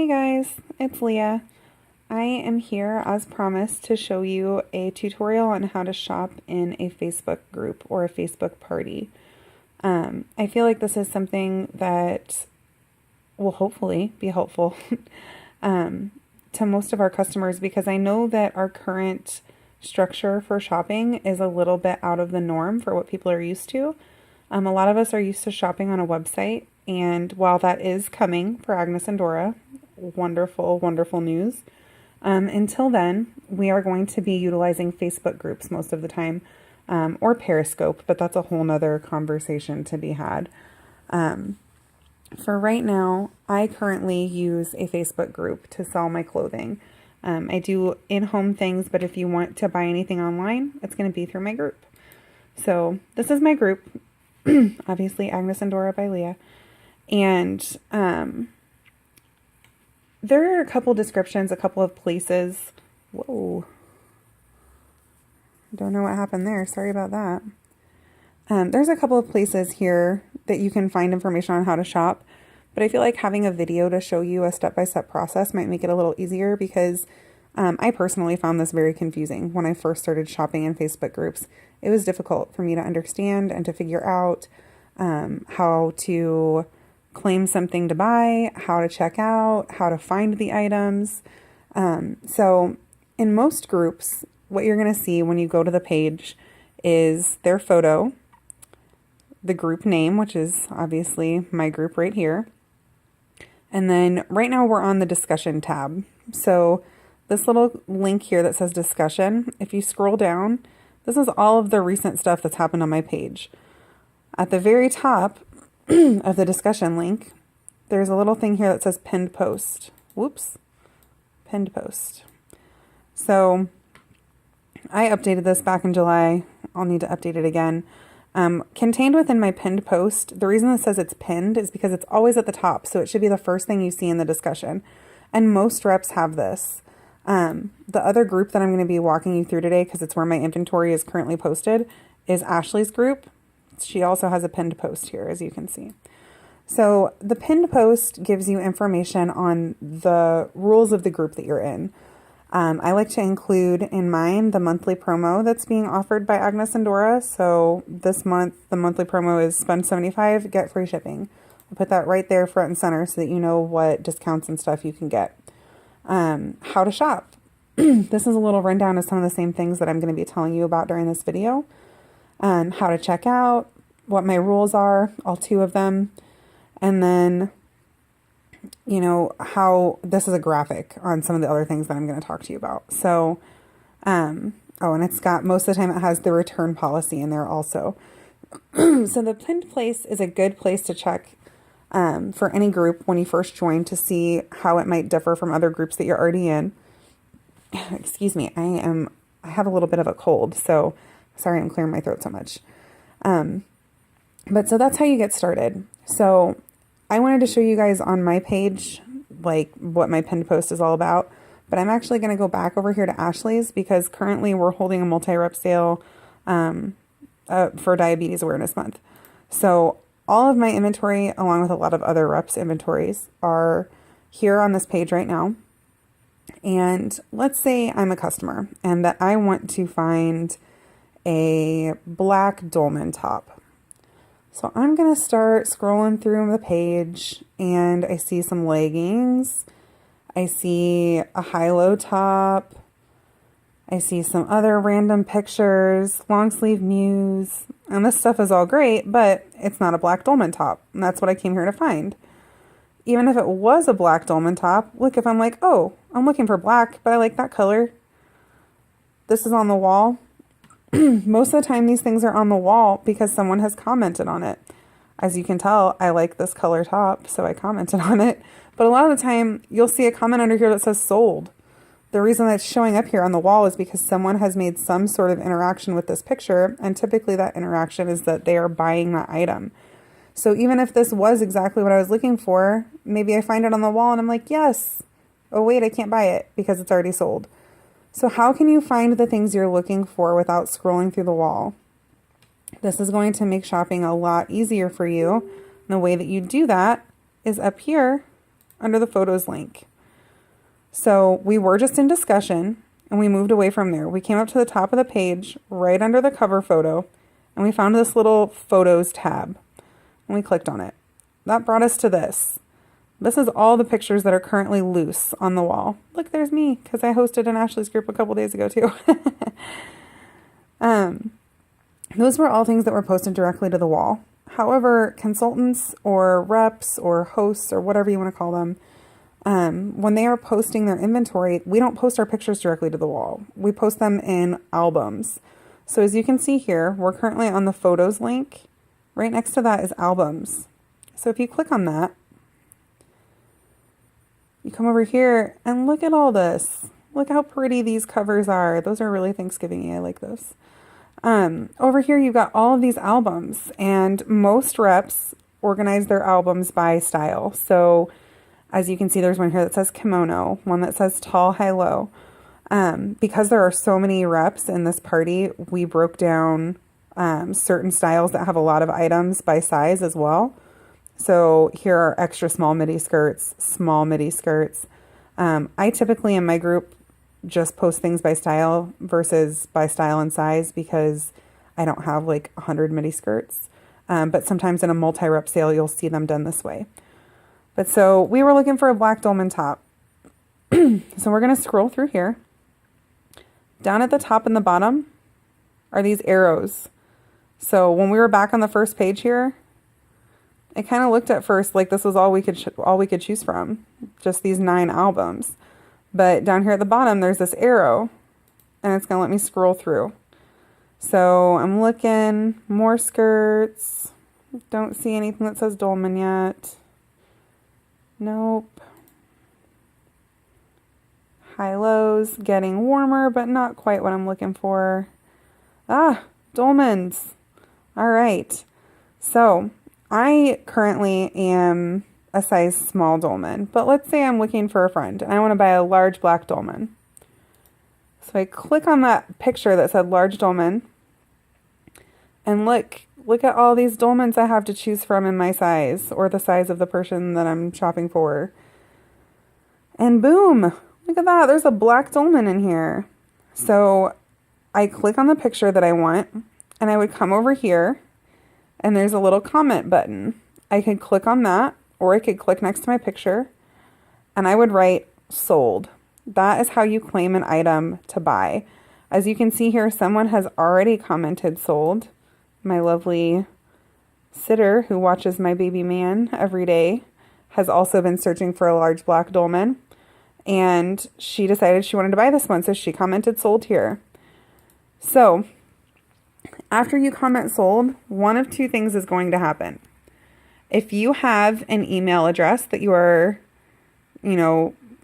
Hey guys, it's Leah. I am here as promised to show you a tutorial on how to shop in a Facebook group or a Facebook party. I feel like this is something that will hopefully be helpful to most of our customers because I know that our current structure for shopping is a little bit out of the norm for what people are used to. A lot of us are used to shopping on a website, and while that is coming for Agnes and Dora, wonderful, wonderful news. Until then, we are going to be utilizing Facebook groups most of the time, or Periscope, but that's a whole nother conversation to be had. For right now, I currently use a Facebook group to sell my clothing. I do in-home things, but if you want to buy anything online, it's going to be through my group. So this is my group, obviously Agnes and Dora by Leah. And there are a couple descriptions, a couple of places. Whoa. Don't know what happened there. Sorry about that. There's a couple of places here that you can find information on how to shop, but I feel like having a video to show you a step-by-step process might make it a little easier because I personally found this very confusing when I first started shopping in Facebook groups. It was difficult for me to understand and to figure out how to claim something to buy, how to check out, how to find the items. So in most groups, what you're going to see when you go to the page is their photo, the group name, which is obviously my group right here. And then right now we're on the discussion tab. So this little link here that says discussion, if you scroll down, this is all of the recent stuff that's happened on my page. At the very top of the discussion link, there's a little thing here that says pinned post. Whoops, pinned post. So I updated this back in July. I'll need to update it again. Contained within my pinned post, the reason it says it's pinned is because it's always at the top, so it should be the first thing you see in the discussion. And most reps have this. The other group that I'm going to be walking you through today, because it's where my inventory is currently posted, is Ashley's group. She also has a pinned post here, as you can see. So the pinned post gives you information on the rules of the group that you're in. I like to include in mine the monthly promo that's being offered by Agnes and Dora. So this month, the monthly promo is spend $75, get free shipping. I'll put that right there front and center so that you know what discounts and stuff you can get. How to shop. This is a little rundown of some of the same things that I'm going to be telling you about during this video. How to check out, what my rules are, all 2 of them, and then, you know, how this is a graphic on some of the other things that I'm going to talk to you about. So, and it's got, most of the time it has the return policy in there also. So the pinned place is a good place to check for any group when you first join to see how it might differ from other groups that you're already in. Excuse me, I have a little bit of a cold, so sorry I'm clearing my throat so much. But so that's how you get started. So I wanted to show you guys on my page, like what my pinned post is all about, but I'm actually going to go back over here to Ashley's because currently we're holding a multi-rep sale, for Diabetes Awareness Month. So all of my inventory, along with a lot of other reps' inventories, are here on this page right now. And let's say I'm a customer and that I want to find a black dolman top. So I'm going to start scrolling through the page and I see some leggings. I see a high-low top. I see some other random pictures, long sleeve muse. And this stuff is all great, but it's not a black dolman top. And that's what I came here to find. Even if it was a black dolman top, look, if I'm like, oh, I'm looking for black, but I like that color. This is on the wall. Most of the time these things are on the wall because someone has commented on it. As you can tell, I like this color top, so I commented on it. But a lot of the time you'll see a comment under here that says sold. The reason that's showing up here on the wall is because someone has made some sort of interaction with this picture, and typically that interaction is that they are buying that item. So even if this was exactly what I was looking for, maybe I find it on the wall and I'm like, yes. Oh wait, I can't buy it because it's already sold. So how can you find the things you're looking for without scrolling through the wall? This is going to make shopping a lot easier for you. And the way that you do that is up here under the photos link. So we were just in discussion and we moved away from there. We came up to the top of the page, right under the cover photo, and we found this little photos tab and we clicked on it. That brought us to this. This is all the pictures that are currently loose on the wall. Look, there's me, because I hosted an Ashley's group a couple days ago too. Those were all things that were posted directly to the wall. However, consultants or reps or hosts or whatever you want to call them, when they are posting their inventory, we don't post our pictures directly to the wall. We post them in albums. So as you can see here, we're currently on the photos link. Right next to that is albums. So if you click on that, you come over here and look at all this. Look how pretty these covers are. Those are really Thanksgiving-y. I like those. Over here, you've got all of these albums, and most reps organize their albums by style. So as you can see, there's one here that says kimono, one that says tall, high, low. Because there are so many reps in this party, we broke down certain styles that have a lot of items by size as well. So here are extra small midi skirts, small midi skirts. I typically in my group just post things by style versus by style and size because I don't have like 100 midi skirts. But sometimes in a multi-rep sale, you'll see them done this way. But so we were looking for a black dolman top. So we're going to scroll through here. Down at the top and the bottom are these arrows. So when we were back on the first page here, it kind of looked at first like this was all we could choose from, just these 9 albums. But down here at the bottom, there's this arrow, and it's going to let me scroll through. So I'm looking, more skirts. Don't see anything that says dolman yet. Nope. High-lows, getting warmer, but not quite what I'm looking for. Ah, dolmans. All right. So I currently am a size small dolman, but let's say I'm looking for a friend and I want to buy a large black dolman. So I click on that picture that said large dolman and look at all these dolmans I have to choose from in my size or the size of the person that I'm shopping for. And boom, look at that. There's a black dolman in here. So I click on the picture that I want and I would come over here and there's a little comment button. I could click on that, or I could click next to my picture, and I would write sold. That is how you claim an item to buy. As you can see here, someone has already commented sold. My lovely sitter who watches my baby man every day has also been searching for a large black dolman, and she decided she wanted to buy this one, so she commented sold here. So after you comment sold, one of two things is going to happen. If you have an email address that you are,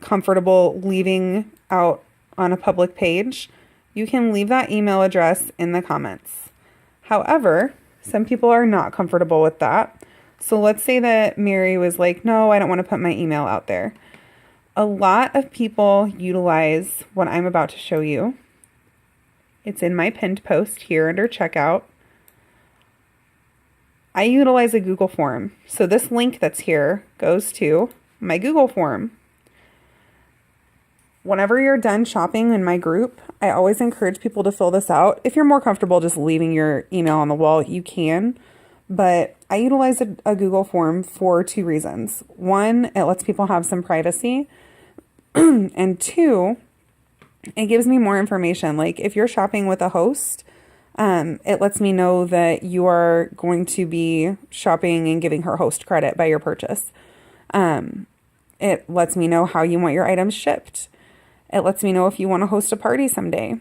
comfortable leaving out on a public page, you can leave that email address in the comments. However, some people are not comfortable with that. So let's say that Mary was like, no, I don't want to put my email out there. A lot of people utilize what I'm about to show you. It's in my pinned post here under checkout. I utilize a Google form. So this link that's here goes to my Google form. Whenever you're done shopping in my group, I always encourage people to fill this out. If you're more comfortable just leaving your email on the wall, you can. But I utilize a Google form for 2 reasons. 1, it lets people have some privacy. And 2, it gives me more information. Like if you're shopping with a host, it lets me know that you are going to be shopping and giving her host credit by your purchase. It lets me know how you want your items shipped. It lets me know if you want to host a party someday.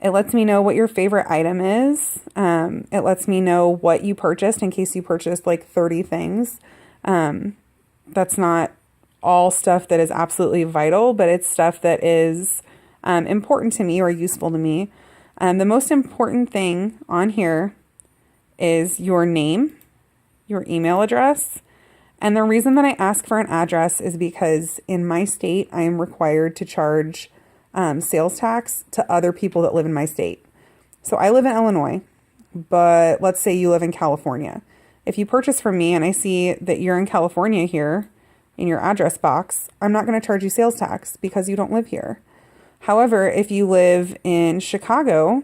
It lets me know what your favorite item is. It lets me know what you purchased in case you purchased like 30 things. That's not all stuff that is absolutely vital, but it's stuff that is important to me or useful to me. The most important thing on here is your name, your email address. And the reason that I ask for an address is because in my state, I am required to charge sales tax to other people that live in my state. So I live in Illinois, but let's say you live in California. If you purchase from me and I see that you're in California here, in your address box, I'm not going to charge you sales tax because you don't live here. However, if you live in Chicago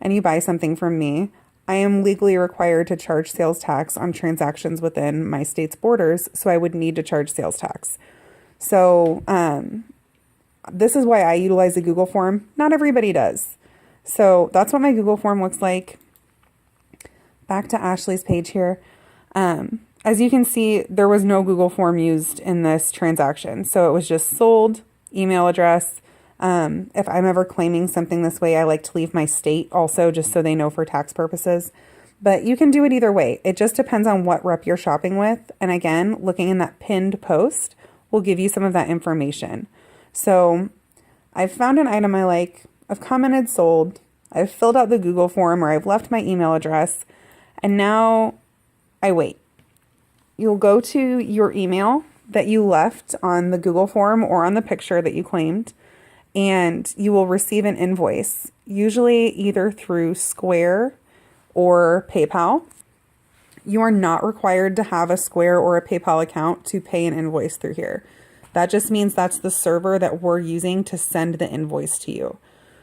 and you buy something from me, I am legally required to charge sales tax on transactions within my state's borders, so I would need to charge sales tax. So this is why I utilize a Google form. Not everybody does. So that's what my Google form looks like. Back to Ashley's page here. As you can see, there was no Google form used in this transaction. So it was just sold, email address. If I'm ever claiming something this way, I like to leave my state also, just so they know for tax purposes. But you can do it either way. It just depends on what rep you're shopping with. And again, looking in that pinned post will give you some of that information. So I've found an item I like. I've commented sold. I've filled out the Google form, or I've left my email address. And now I wait. You'll go to your email that you left on the Google form or on the picture that you claimed, and you will receive an invoice, usually either through Square or PayPal. You are not required to have a Square or a PayPal account to pay an invoice through here. That just means that's the server that we're using to send the invoice to you.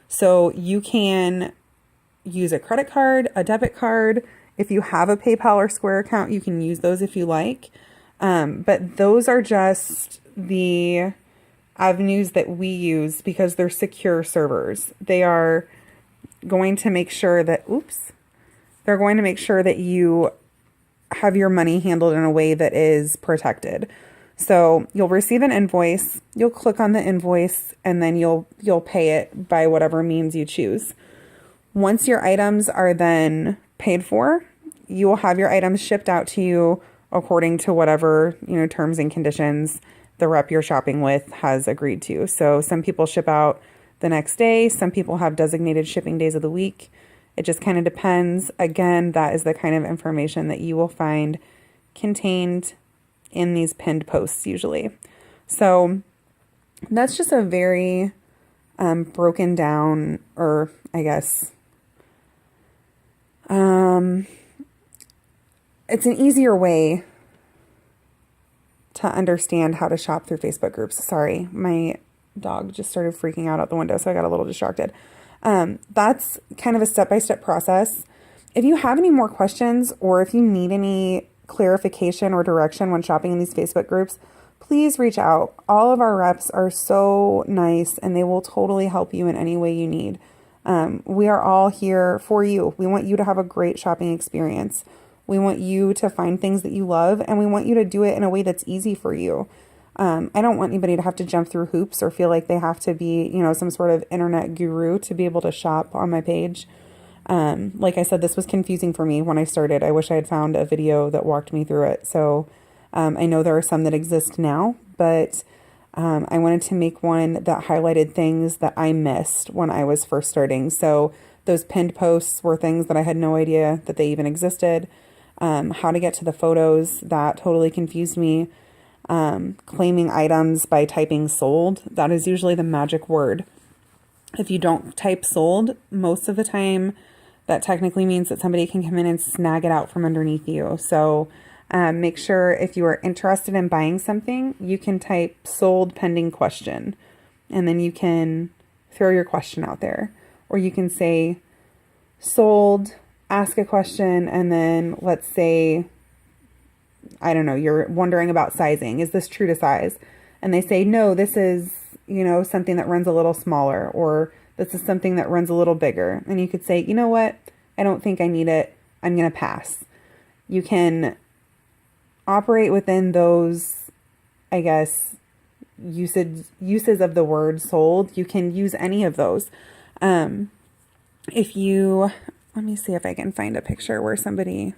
So you can use a credit card, a debit card. If you have a PayPal or Square account, you can use those if you like. But those are just the avenues that we use because they're secure servers. They are going to make sure that, they're going to make sure that you have your money handled in a way that is protected. So you'll receive an invoice, you'll click on the invoice, and then you'll pay it by whatever means you choose. Once your items are then paid for, you will have your items shipped out to you according to whatever, terms and conditions the rep you're shopping with has agreed to. So some people ship out the next day. Some people have designated shipping days of the week. It just kind of depends. Again, that is the kind of information that you will find contained in these pinned posts usually. So that's just a very broken down, or I guess, it's an easier way to understand how to shop through Facebook groups. Sorry, my dog just started freaking out the window, so I got a little distracted. That's kind of a step-by-step process. If you have any more questions, or if you need any clarification or direction when shopping in these Facebook groups, please reach out. All of our reps are so nice, and they will totally help you in any way you need. We are all here for you. We want you to have a great shopping experience. We want you to find things that you love, and we want you to do it in a way that's easy for you. I don't want anybody to have to jump through hoops or feel like they have to be, some sort of internet guru to be able to shop on my page. Like I said, this was confusing for me when I started. I wish I had found a video that walked me through it. So I know there are some that exist now, but I wanted to make one that highlighted things that I missed when I was first starting. So those pinned posts were things that I had no idea that they even existed. How to get to the photos, that totally confused me. Claiming items by typing sold, that is usually the magic word. If you don't type sold, most of the time that technically means that somebody can come in and snag it out from underneath you. So make sure if you are interested in buying something, you can type sold pending question, and then you can throw your question out there. Or you can say sold, ask a question, and then let's say, I don't know, you're wondering about sizing. Is this true to size? And they say, no, this is, something that runs a little smaller, or this is something that runs a little bigger. And you could say, you know what? I don't think I need it. I'm going to pass. You can operate within those, I guess, uses of the word sold. You can use any of those. Let me see if I can find a picture where somebody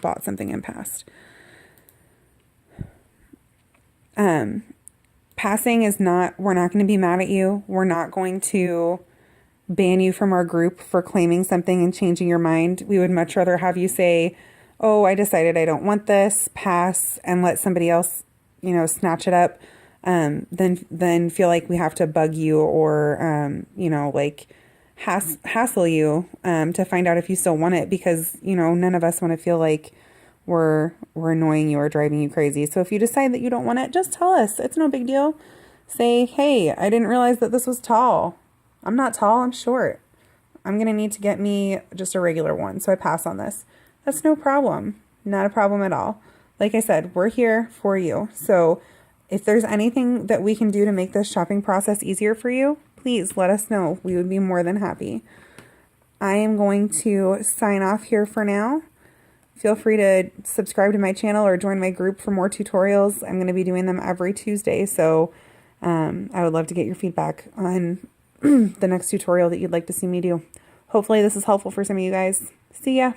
bought something and passed. Passing is not, we're not going to be mad at you. We're not going to ban you from our group for claiming something and changing your mind. We would much rather have you say, oh, I decided I don't want this, pass, and let somebody else, snatch it up, than feel like we have to bug you or, hassle you, to find out if you still want it, because, none of us want to feel like we're annoying you or driving you crazy. So if you decide that you don't want it, just tell us. It's no big deal. Say, hey, I didn't realize that this was tall. I'm not tall, I'm short. I'm going to need to get me just a regular one, so I pass on this. That's no problem. Not a problem at all. Like I said, we're here for you. So if there's anything that we can do to make this shopping process easier for you, please let us know. We would be more than happy. I am going to sign off here for now. Feel free to subscribe to my channel or join my group for more tutorials. I'm going to be doing them every Tuesday, so I would love to get your feedback on the next tutorial that you'd like to see me do. Hopefully this is helpful for some of you guys. See ya!